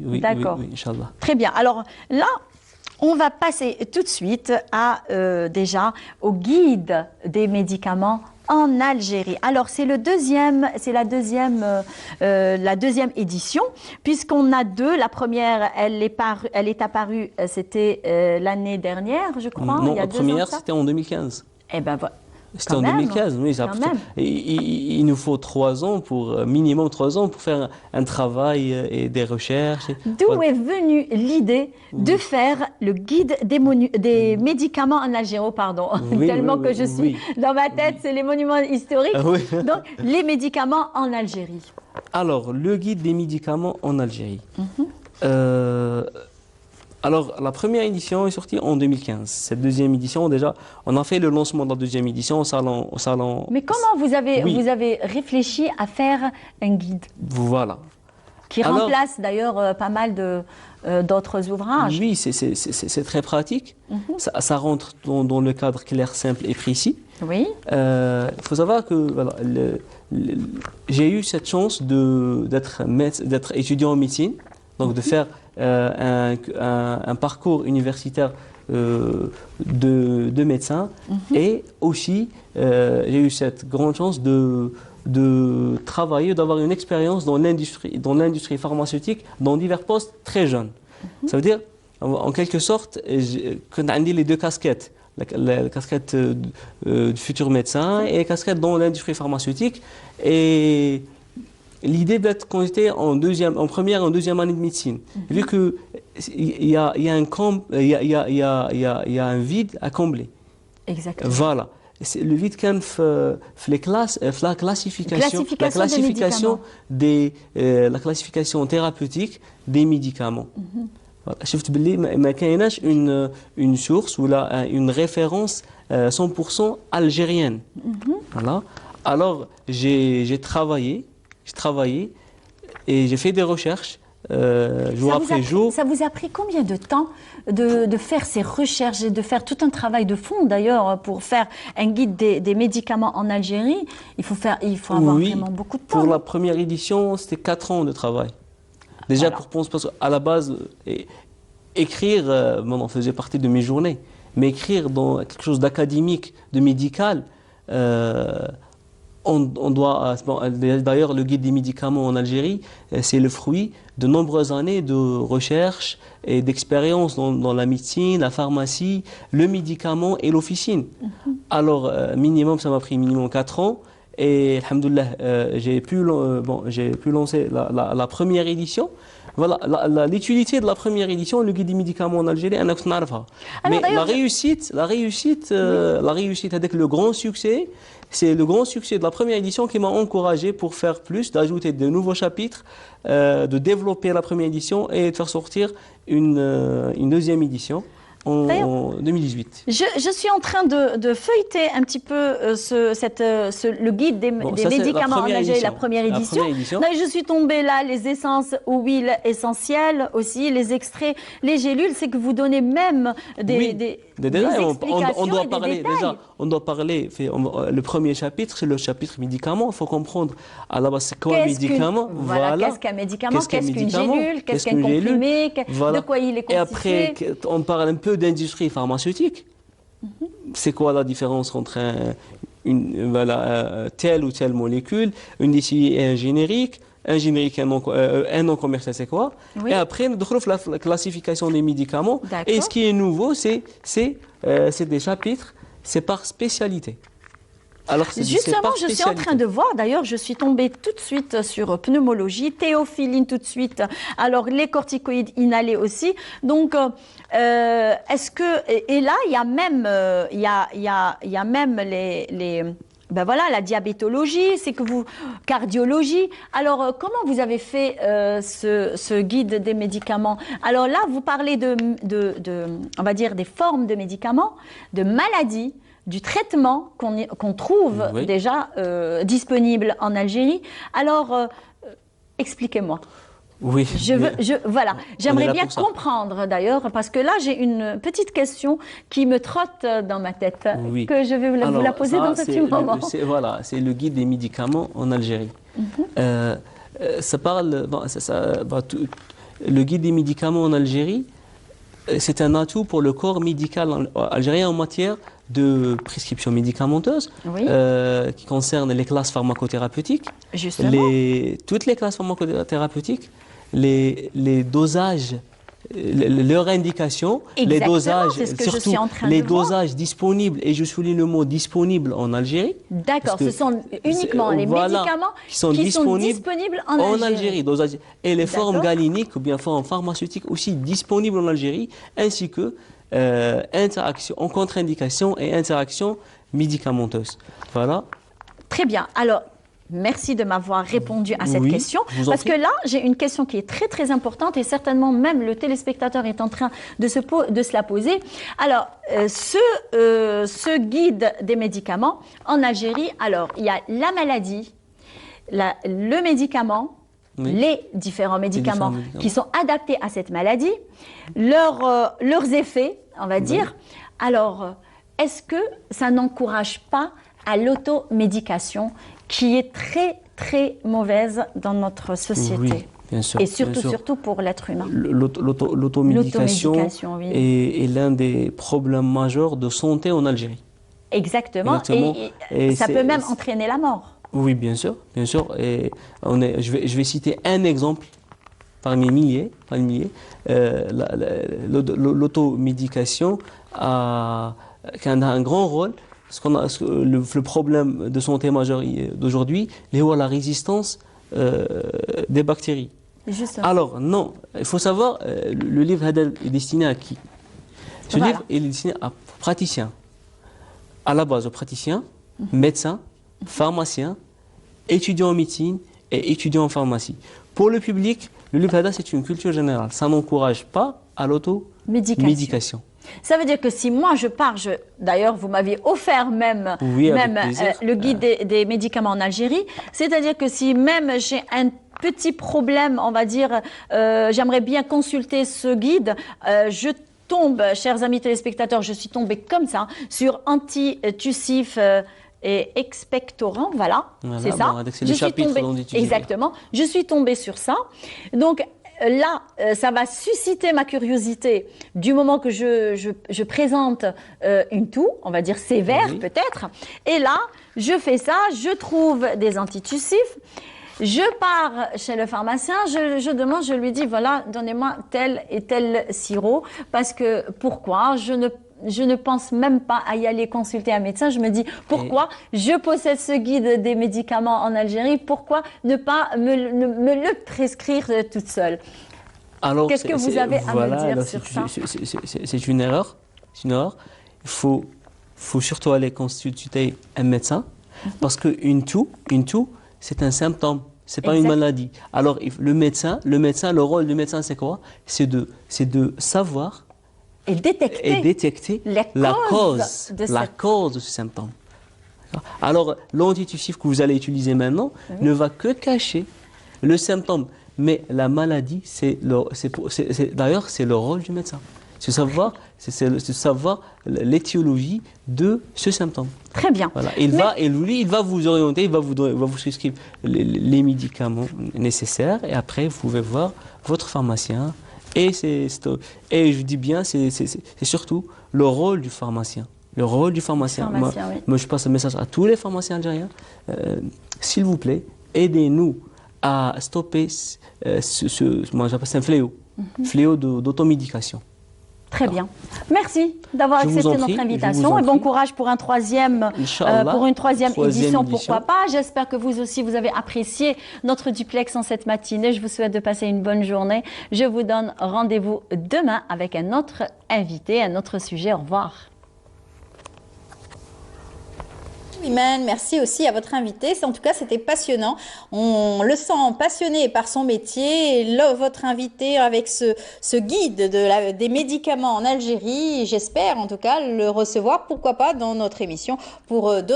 oui, D'accord. oui, Inch'Allah. Très bien. Alors là, on va passer tout de suite à déjà au guide des médicaments en Algérie. Alors c'est la deuxième édition, puisqu'on a deux. La première, elle est apparue, c'était l'année dernière, je crois. Non, il y a la 2 ans de première, ça. c'était en 2015. Eh ben voilà. C'était Quand en même, 2015, oui. quand même. Il nous faut 3 ans, minimum 3 ans, pour faire un travail et des recherches. D'où Voilà. est venue l'idée de faire le guide des médicaments en Algérie? Oh, pardon, Oui, tellement oui, que oui, je suis oui. dans ma tête, c'est les monuments historiques. Ah oui. Donc, les médicaments en Algérie. Alors, le guide des médicaments en Algérie. Mhm. Alors, la première édition est sortie en 2015. Cette deuxième édition, déjà, on a fait le lancement de la deuxième édition au salon. Mais comment vous Oui. avez réfléchi à faire un guide Voilà. qui Alors, remplace d'ailleurs pas mal d'autres ouvrages? Oui, c'est très pratique. Mhm. Ça rentre dans le cadre clair, simple et précis. Oui. Il faut savoir que voilà, j'ai eu cette chance d'être étudiant en médecine, donc de faire un parcours universitaire de médecin, et aussi j'ai eu cette grande chance de travailler, d'avoir une expérience dans l'industrie pharmaceutique dans divers postes très jeunes. Ça veut dire, en quelque sorte, qu'on a les deux casquettes. La casquette du futur médecin et la casquette dans l'industrie pharmaceutique. Et l'idée d'être quand j'étais en première et en deuxième année de médecine, vu qu'il y a un vide à combler. Exactement. Voilà. Le vide كان في les classes, la classification thérapeutique des médicaments. Voilà. شفت باللي ما كايناش une source ou une référence 100% algérienne. Voilà. Alors j'ai travaillé et j'ai fait des recherches jour après jour. Ça vous a pris combien de temps de faire ces recherches et de faire tout un travail de fond d'ailleurs pour faire un guide des médicaments en Algérie? Il faut avoir vraiment beaucoup de temps. Pour la première édition, c'était 4 ans de travail. Déjà, parce qu'à la base, écrire, on faisait partie de mes journées, mais écrire dans quelque chose d'académique, de médical, on doit. D'ailleurs, le guide des médicaments en Algérie, c'est le fruit de nombreuses années de recherche et d'expérience dans la médecine, la pharmacie, le médicament et l'officine. Alors, ça m'a pris minimum 4 ans. Et alhamdoulilah, j'ai pu lancer la première édition. Voilà, l'utilité de la première édition, le guide des médicaments en Algérie, mais la réussite avec le grand succès, c'est le grand succès de la première édition qui m'a encouragé pour faire plus, d'ajouter de nouveaux chapitres, de développer la première édition et de faire sortir une deuxième édition en 2018. Je suis en train de feuilleter un petit peu le guide des médicaments en Algérie, la première édition. Là, je suis tombée là, les essences ou huiles essentielles aussi, les extraits, les gélules, c'est que vous donnez même des détails. explications On doit et parler des détails. déjà. On doit parler. Le premier chapitre, c'est le chapitre médicaments. Il faut comprendre à la base c'est quoi un médicament. Voilà. Qu'est-ce qu'un médicament, qu'est-ce qu'une gélule, qu'est-ce qu'un comprimé, de quoi il est constitué. Et après, on parle un peu d'industrie pharmaceutique. C'est quoi la différence entre telle ou telle molécule, une d'ici et un générique, un non commercial, c'est quoi? Oui. Et après, nous avons la classification des médicaments. Et ce qui est nouveau, c'est des chapitres, c'est par spécialité. Alors, justement, je suis en train de voir, d'ailleurs, je suis tombée tout de suite sur pneumologie, théophiline tout de suite, alors les corticoïdes inhalés aussi. Donc, est-ce que... Et là, il y a même, il y a même ben voilà, la diabétologie, cardiologie. Alors, comment vous avez fait ce guide des médicaments? Alors là, vous parlez on va dire, des formes de médicaments, de maladies, du traitement qu'on trouve déjà disponible en Algérie. Alors, expliquez-moi. Oui. Voilà. J'aimerais bien comprendre d'ailleurs, parce que là, j'ai une petite question qui me trotte dans ma tête, que je vais vous la poser dans ce petit moment. C'est le guide des médicaments en Algérie. Ça parle... le guide des médicaments en Algérie, c'est un atout pour le corps médical algérien en matière de prescription médicamenteuse, Oui. Qui concerne les classes pharmacothérapeutiques, Justement. toutes les classes pharmacothérapeutiques, les dosages, leurs indications, les Exactement, dosages, c'est ce que je surtout suis en train les de voir. dosages disponibles, et je souligne le mot disponible en Algérie. D'accord, parce que ce sont uniquement les voilà, médicaments qui sont disponibles en Algérie. dosage, et les formes D'accord. galéniques ou bien formes pharmaceutiques aussi disponibles en Algérie, ainsi que interaction, en contre-indication et interaction médicamenteuse. Voilà. Très bien. Alors, merci de m'avoir répondu à cette Oui, question. je vous en Parce prie. que là, j'ai une question qui est très, très importante et certainement même le téléspectateur est en train de se la poser. Alors, ce guide des médicaments en Algérie, alors, il y a la maladie, le médicament, Oui. les différents médicaments médicaments. qui sont adaptés à cette maladie, leurs effets, on va dire. Alors, est-ce que ça n'encourage pas à l'automédication qui est très, très mauvaise dans notre société? Oui, bien sûr. Et bien surtout, sûr. surtout pour l'être humain. L'automédication L'automédication, oui. est l'un des problèmes majeurs de santé en Algérie. Exactement. Exactement. Et Et ça c'est- peut même entraîner la mort. Oui, bien sûr, bien sûr. Et je vais citer un exemple parmi milliers. L'automédication a un grand rôle. Le problème de santé majeur d'aujourd'hui, c'est la résistance des bactéries. Justement. Alors, non, il faut savoir, le livre Hadal est destiné à qui? Ce Voilà. livre il est destiné à praticiens. À la base, aux praticiens, médecins, pharmaciens, étudiants en médecine et étudiants en pharmacie. Pour le public, le livre Hadal, c'est une culture générale. Ça n'encourage pas à l'automédication. Ça veut dire que si moi je pars, d'ailleurs vous m'aviez offert même, Oui, avec plaisir. le guide des médicaments en Algérie, c'est-à-dire que si même j'ai un petit problème, on va dire, j'aimerais bien consulter ce guide, je tombe, chers amis téléspectateurs, je suis tombée comme ça sur antitussif et expectorant, voilà, Voilà, c'est ça. bon, c'est le chapitre dont on étudie. Exactement, je suis tombée sur ça. Donc là, ça va susciter ma curiosité du moment que je présente une toux, on va dire sévère Oui. peut-être. Et là, je fais ça, je trouve des antitussifs. Je pars chez le pharmacien, je demande, je lui dis, voilà, donnez-moi tel et tel sirop, parce que pourquoi je ne pense même pas à y aller consulter un médecin. Je me dis, pourquoi je possède ce guide des médicaments en Algérie, pourquoi ne pas me le prescrire toute seule? Qu'est-ce que vous avez à me dire sur ça? C'est une erreur. C'est une erreur. Il faut surtout aller consulter un médecin, parce qu'une toux, c'est un symptôme, c'est pas une maladie. Alors le médecin, le rôle du médecin, c'est quoi? C'est de savoir Et détecter la cause de ce symptôme. Alors l'antitussif que vous allez utiliser maintenant ne va que cacher le symptôme, mais la maladie, d'ailleurs c'est le rôle du médecin. C'est savoir l'étiologie de ce symptôme. Très bien. Voilà. Il va vous orienter, il va vous prescrire les médicaments nécessaires, et après vous pouvez voir votre pharmacien. Et je dis bien, c'est surtout le rôle du pharmacien. Le rôle du pharmacien. Oui. Moi, je passe un message à tous les pharmaciens algériens. S'il vous plaît, aidez-nous à stopper moi j'appelle ça un fléau d'automédication. Très bien. Merci d'avoir accepté notre invitation et bon courage pour une troisième édition, pourquoi pas. J'espère que vous aussi, vous avez apprécié notre duplex en cette matinée. Je vous souhaite de passer une bonne journée. Je vous donne rendez-vous demain avec un autre invité, un autre sujet. Au revoir. Iman, merci aussi à votre invité. En tout cas, c'était passionnant. On le sent passionné par son métier. Votre invité avec ce guide des médicaments en Algérie, j'espère en tout cas le recevoir, pourquoi pas, dans notre émission pour